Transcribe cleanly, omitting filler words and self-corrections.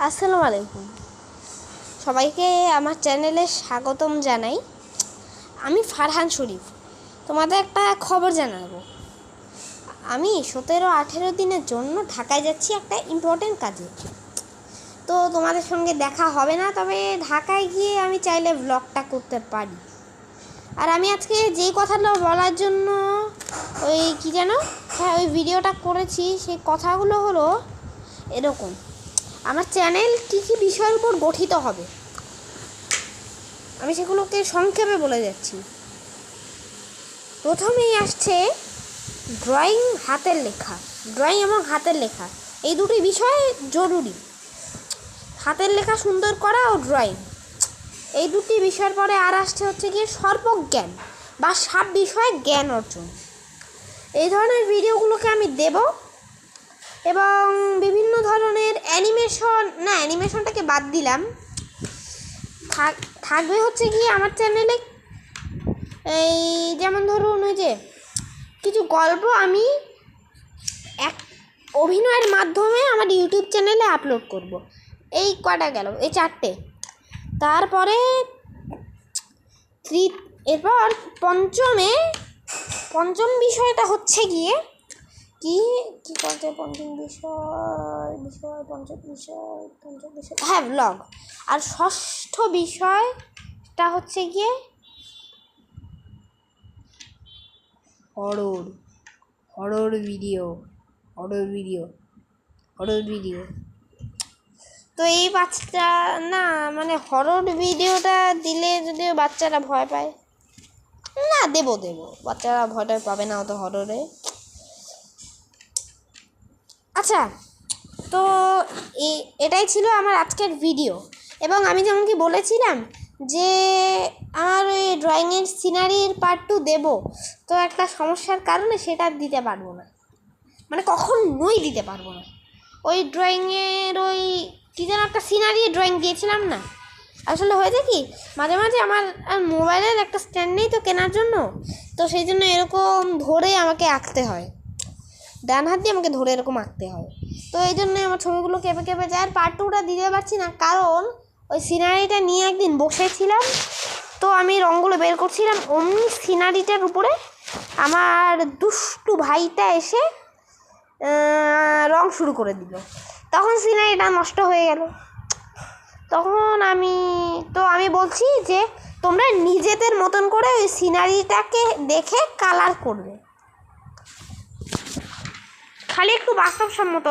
আসসালামু আলাইকুম সবাইকে আমার চ্যানেলে স্বাগতম জানাই। আমি ফারহান শরীফ। তোমাদের একটা খবর জানাবো। আমি 17-18 দিনের জন্য ঢাকায় যাচ্ছি একটা ইম্পর্টেন্ট কাজে। তো তোমাদের সঙ্গে দেখা হবে না, তবে ঢাকায় গিয়ে আমি চাইলে ব্লগটা করতে পারি। আর আমি আজকে যেই কথাটা বলার জন্য ওই ভিডিওটা করেছি, সেই কথাগুলো হলো এরকম: আমার চ্যানেল কী কী বিষয়ের উপর গঠিত হবে আমি সেগুলোকে সংক্ষেপে বলে যাচ্ছি। প্রথমেই আসছে ড্রয়িং এবং হাতের লেখা, এই দুটি বিষয় জরুরি। হাতের লেখা সুন্দর করা ও ড্রয়িং, এই দুটি বিষয়ের পরে আর আসছে হচ্ছে গিয়ে সর্বজ্ঞান বা 7 বিষয়ে জ্ঞান অর্জন। এই ধরনের ভিডিওগুলোকে আমি দেব এবং বিভিন্ন ধরনের অ্যানিমেশনটাকে বাদ দিলাম। থাকবে হচ্ছে গিয়ে আমার চ্যানেলে এই যেমন ধরুন ওই যে কিছু গল্প আমি অভিনয়ের মাধ্যমে আমার ইউটিউব চ্যানেলে আপলোড করব। এই কটা গেল, এই 4টে। তারপরে এরপর পঞ্চম বিষয়টা হচ্ছে গিয়ে পঞ্চম বিষয় হ্যাঁ, ব্লগ। আর ষষ্ঠ বিষয়টা হচ্ছে গিয়ে হরর ভিডিও। তো এই বাচ্চা না, মানে হরর ভিডিওটা দিলে যদিও বাচ্চারা ভয় পায় না, দেব বাচ্চারা ভয়টা পাবে না অত হররে। আচ্ছা, তো এটাই ছিল আমার আজকের ভিডিও। এবং আমি যেমন কি বলেছিলাম যে আমার ওই ড্রয়িংয়ের সিনারির পার্ট 2 দেবো, তো একটা সমস্যার কারণে সেটা দিতে পারবো না, মানে কখনোই দিতে পারবো না। ওই ড্রয়িংয়ের ওই কী যেন একটা সিনারি ড্রয়িং দিয়েছিলাম না, আসলে হয়েছে কি মাঝে মাঝে আমার মোবাইলের একটা স্ট্যান্ড নেই তো কেনার জন্য, তো সেই জন্য এরকম ধরে আমাকে আঁকতে হয়, ডান হাত দিয়ে আমাকে ধরে এরকম আঁকতে হয়। তো এই জন্যই আমার ছবিগুলো কেঁপে যায়। আর পার্ট 2টা দিতে পারছি না, কারণ ওই সিনারিটা নিয়ে একদিন বসেছিলাম, তো আমি রঙগুলো বের করছিলাম, অমনি সিনারিটার উপরে আমার দুষ্টু ভাইটা এসে রং শুরু করে দিল, তখন সিনারিটা নষ্ট হয়ে গেল। তখন আমি বলছি যে তোমরা নিজেদের মতন করে ওই সিনারিটাকে দেখে কালার করবে, খালি একটু বাস্তবসম্মত